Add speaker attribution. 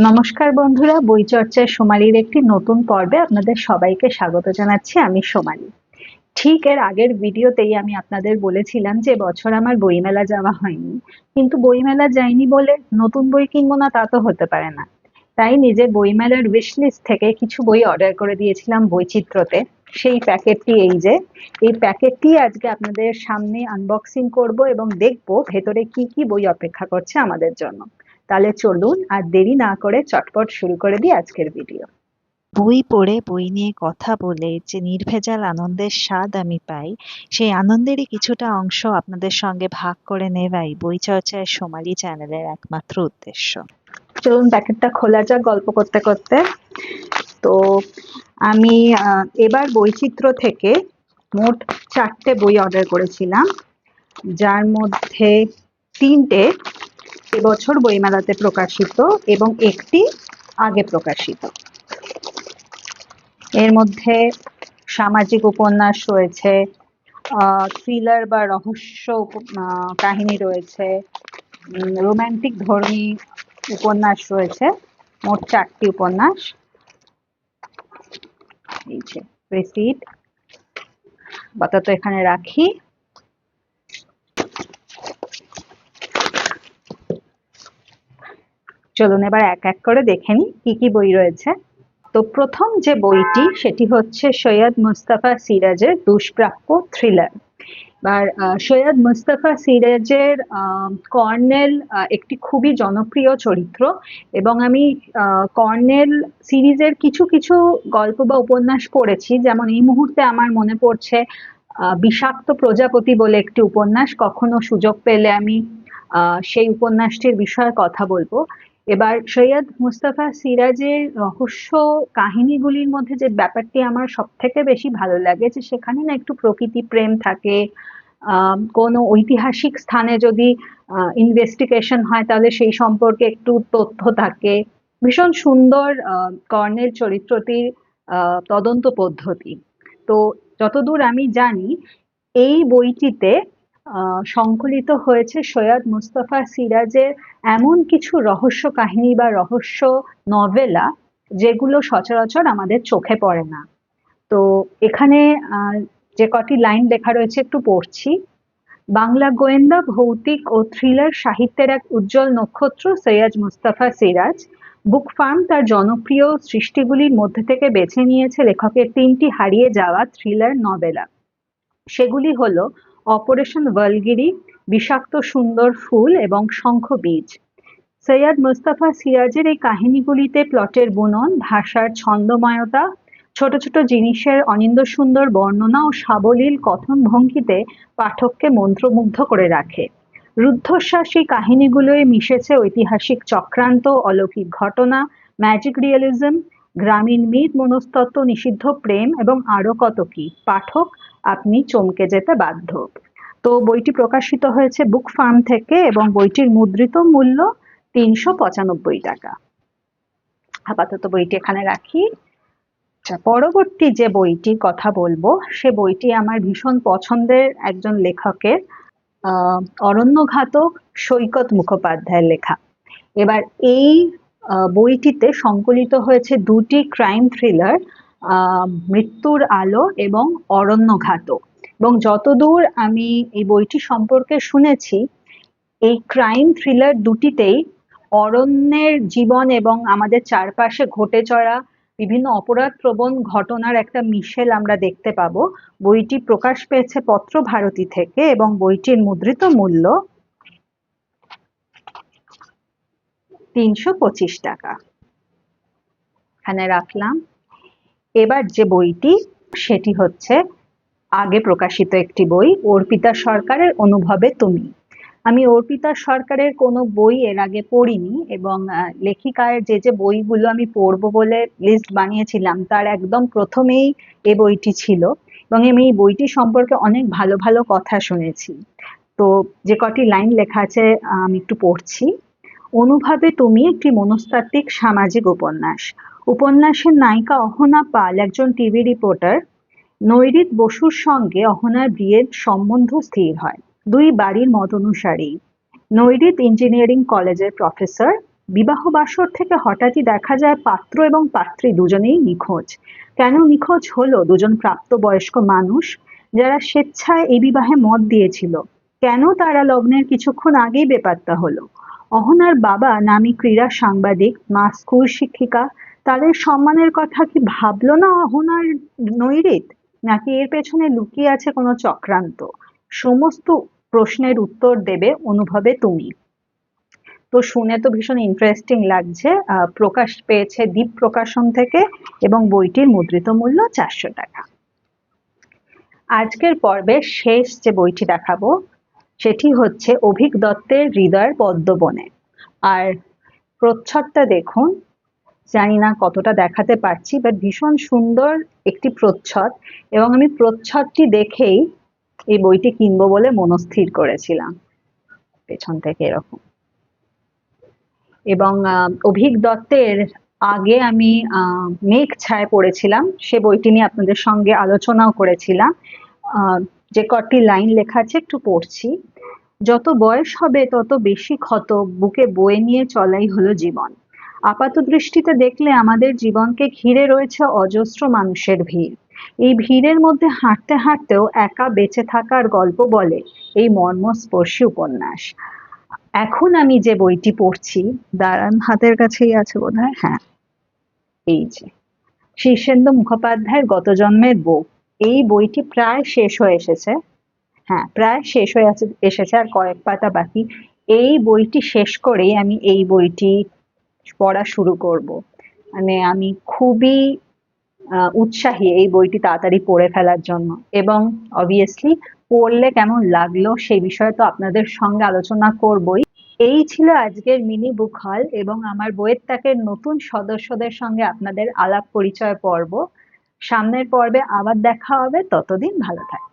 Speaker 1: নমস্কার বন্ধুরা, বই চর্চায় সোমালির একটি নতুন পর্বে আপনাদের সবাইকে স্বাগত জানাচ্ছি। আমি সোমালি। ঠিক এর আগের ভিডিওতেই আমি আপনাদের বলেছিলাম যে বছর আমার বইমেলা যাওয়া হয়নি, কিন্তু বইমেলা যাইনি বলে নতুন বই কিনবো না তা তো হতে পারে না। তাই নিজের বইমেলার উইশ লিস্ট থেকে কিছু বই অর্ডার করে দিয়েছিলাম বৈচিত্র্যতে। সেই প্যাকেটটি এই যে, এই প্যাকেটটি আজকে আপনাদের সামনে আনবক্সিং করব এবং দেখবো ভেতরে কি কি বই অপেক্ষা করছে আমাদের জন্য। তাহলে চলুন আর দেরি না করে চটপট শুরু করে দিই আজকের ভিডিও।
Speaker 2: বই পড়ে বই নিয়ে কথা বলে যে নির্ভেজাল আনন্দের স্বাদ আমি পাই, সেই আনন্দেরই কিছুটা অংশ আপনাদের সঙ্গে ভাগ করে নেওয়াই বই চর্চায় সোমালি চ্যানেলের একমাত্র উদ্দেশ্য।
Speaker 1: চলুন প্যাকেটটা খোলা যাক গল্প করতে করতে। তো আমি এবার বৈচিত্র্য থেকে মোট 4টে বই অর্ডার করেছিলাম, যার মধ্যে 3টে এবছর বইমেলাতে প্রকাশিত এবং একটি আগে প্রকাশিত। এর মধ্যে সামাজিক উপন্যাস রয়েছে, থ্রিলার বা রহস্য কাহিনী রয়েছে, রোমান্টিক ধর্মী উপন্যাস রয়েছে। মোট 4টি উপন্যাস। এই যে রিসিট, আপাতত এখানে রাখি। চলুন এবার এক এক করে দেখে নিই কি কি বই রয়েছে। তো প্রথম যে বইটি সেটি হচ্ছে সৈয়দ মুস্তাফা সিরাজের দুষ্প্রাপ্য থ্রিলার। এবার সৈয়দ মুস্তাফা সিরাজের কর্নেল একটি খুবই জনপ্রিয় চরিত্র, এবং আমি কর্নেল সিরিজের কিছু কিছু গল্প বা উপন্যাস পড়েছি। যেমন এই মুহূর্তে আমার মনে পড়ছে বিষাক্ত প্রজাপতি বলে একটি উপন্যাস। কখনো সুযোগ পেলে আমি সেই উপন্যাসটির বিষয়ে কথা বলবো। এবার সৈয়দ মুস্তাফা সিরাজের রহস্য কাহিনীগুলির মধ্যে যে ব্যাপারটি আমার সব থেকে বেশি ভালো লাগে, যে সেখানে না একটু প্রকৃতি প্রেম থাকে। কোনো ঐতিহাসিক স্থানে যদি ইনভেস্টিগেশন হয় তাহলে সেই সম্পর্কে একটু তথ্য থাকে। ভীষণ সুন্দর কর্নেল চরিত্রটির তদন্ত পদ্ধতি। তো যতদূর আমি জানি এই বইটিতে সংকলিত হয়েছে সৈয়দ মুস্তফা সিরাজের এমন কিছু রহস্য কাহিনী বা রহস্য নভেলা যেগুলো সচরাচর আমাদের চোখে পড়ে না। তো এখানে যে কটি লাইন লেখা রয়েছে একটু পড়ছি। বাংলা গোয়েন্দা, ভৌতিক ও থ্রিলার সাহিত্যের এক উজ্জ্বল নক্ষত্র সৈয়দ মুস্তাফা সিরাজ বুক ফার্ম তার জনপ্রিয় সৃষ্টিগুলির মধ্যে থেকে বেছে নিয়েছে লেখকের 3টি হারিয়ে যাওয়া থ্রিলার নভেলা। সেগুলি হলো অপারেশন ভালগিরি, বিষাক্ত সুন্দর ফুল এবং শঙ্খবীজ। সৈয়দ মুস্তাফা সিরাজের এই কাহিনীগুলিতে প্লটের বুনন, ভাষার ছন্দময়তা, ছোট ছোট জিনিসের অনিন্দ্য সুন্দর বর্ণনা ও সাবলীল কথন ভঙ্গিতে পাঠককে মন্ত্রমুগ্ধ করে রাখে। রুদ্ধশ্বাস এই কাহিনীগুলোয় মিশেছে ঐতিহাসিক চক্রান্ত, অলৌকিক ঘটনা, ম্যাজিক রিয়েলিজম, গ্রামীণ মিথ, মনস্তত্ত্ব, নিষিদ্ধ প্রেম এবং আরো কত কি। পাঠক, আপনি চমকে যেতে বাধ্য। তো বইটি প্রকাশিত হয়েছে বুক ফার্ম থেকে এবং বইটির মুদ্রিত মূল্য 395 টাকা। আপাতত বইটি এখানে রাখি। পরবর্তী যে বইটির কথা বলবো সে বইটি আমার ভীষণ পছন্দের একজন লেখকের, অরণ্যঘাতক সৈকত মুখোপাধ্যায়ের লেখা। এবার এই বইটিতে সংকলিত হয়েছে 2টি ক্রাইম থ্রিলার, মৃত্যুর আলো এবং অরণ্যঘাতক। এবং যতদূর আমি এই বইটি সম্পর্কে শুনেছি, এই ক্রাইম থ্রিলার দুটিতেই অরণ্যের জীবন এবং আমাদের চারপাশে ঘটে চলা বিভিন্ন অপরাধ প্রবণ ঘটনার একটা মিশেল আমরা দেখতে পাবো। বইটি প্রকাশ পেয়েছে পত্র ভারতী থেকে এবং বইটির মুদ্রিত মূল্য 325 টাকা। এখানে রাখলাম। এবার যে বইটি সেটি হচ্ছে আগে প্রকাশিত একটি বই, অর্পিতা সরকারের অনুভবে তুমি। আমি অর্পিতা সরকারের কোনো বই এর আগে পড়িনি, এবং লেখিকার যে যে বইগুলো আমি পড়বো বলে লিস্ট বানিয়েছিলাম তার একদম প্রথমেই এই বইটি ছিল, এবং আমি এই বইটি সম্পর্কে অনেক ভালো ভালো কথা শুনেছি। তো যে কটি লাইন লেখা আছে আমি একটু পড়ছি। অনুভবে তুমি একটি মনস্তাত্ত্বিক সামাজিক উপন্যাস। উপন্যাসের নায়িকা অহনা পাল একজন টিভি রিপোর্টার। নৈরিত বসুর সঙ্গে অহনার বিয়ের সম্বন্ধ স্থির হয়। দুই বাড়ির মত অনুসারী। নৈরিত ইঞ্জিনিয়ারিং কলেজের প্রফেসর, বিবাহ বাসর থেকে হঠাৎই দেখা যায় পাত্র এবং পাত্রী দুজনেই নিখোঁজ। কেন নিখোঁজ হলো দুজন প্রাপ্তবয়স্ক মানুষ যারা স্বেচ্ছায় এই বিবাহে মত দিয়েছিল? কেন তারা লগ্নের কিছুক্ষণ আগেই বেপাত্তা হলো? অহনার বাবা নামী ক্রীড়া সাংবাদিক, মা স্কুল শিক্ষিকা, তাদের সম্মানের কথা কি ভাবলো না অহনার নৈরিত? নাকি এর পেছনে লুকিয়ে আছে কোনো চক্রান্ত? সমস্ত প্রশ্নের উত্তর দেবে অনুভবে তুমি। তো শুনে তো ভীষণ ইন্টারেস্টিং লাগছে। প্রকাশ পেয়েছে দ্বীপ প্রকাশন থেকে এবং বইটির মুদ্রিত মূল্য 400 টাকা। আজকের পর্বে শেষ যে বইটি দেখাবো সেটি হচ্ছে অভীক দত্তের হৃদয়ের পদ্মবনে। আর প্রচ্ছদটা দেখুন, জানি না কতটা দেখাতে পারছি, বাট ভীষণ সুন্দর একটি প্রচ্ছদ, এবং আমি প্রচ্ছদটি দেখেই এই বইটি কিনবো বলে মনস্থির করেছিলাম। পেছন থেকে এরকম। এবং অভীক দত্তের আগে আমি মেঘ ছায় পড়েছিলাম, সে বইটি নিয়ে আপনাদের সঙ্গে আলোচনাও করেছিলাম। যে কটি লাইন লেখা আছে একটু পড়ছি। যত বয়স হবে তত বেশি ক্ষত বুকে বয়ে নিয়ে চলাই হলো জীবন। আপাত দৃষ্টিতে দেখলে আমাদের জীবনকে ঘিরে রয়েছে অজস্র মানুষের ভিড়। এই ভিড়ের মধ্যে হাঁটতে হাঁটতেও একা বেঁচে থাকার গল্প বলে এই মর্মস্পর্শী উপন্যাস। এখন আমি যে বইটি পড়ছি, দাঁড়ান, হাতের কাছেই আছে বোধহয়, হ্যাঁ, এই যে শীর্ষেন্দু মুখোপাধ্যায়ের গত জন্মের বউ। এই বইটি প্রায় শেষ হয়ে এসেছে। হ্যাঁ, প্রায় শেষ হয়ে এসেছে, আর কয়েক পাতা বাকি। এই বইটি শেষ করেই আমি এই বইটি পড়া শুরু করব। মানে আমি খুবই উৎসাহী এই বইটি তাড়াতাড়ি পড়ে ফেলার জন্য। এবং অবভিয়াসলি পড়লে কেমন লাগলো সেই বিষয়ে তো আপনাদের সঙ্গে আলোচনা করবই। এই ছিল আজকের মিনি বুক হল এবং আমার বইয়ের তাকের নতুন সদস্যদের সঙ্গে আপনাদের আলাপ পরিচয় পর্ব। সামনের পর্বে আবার দেখা হবে, ততদিন ভালো থাকবেন।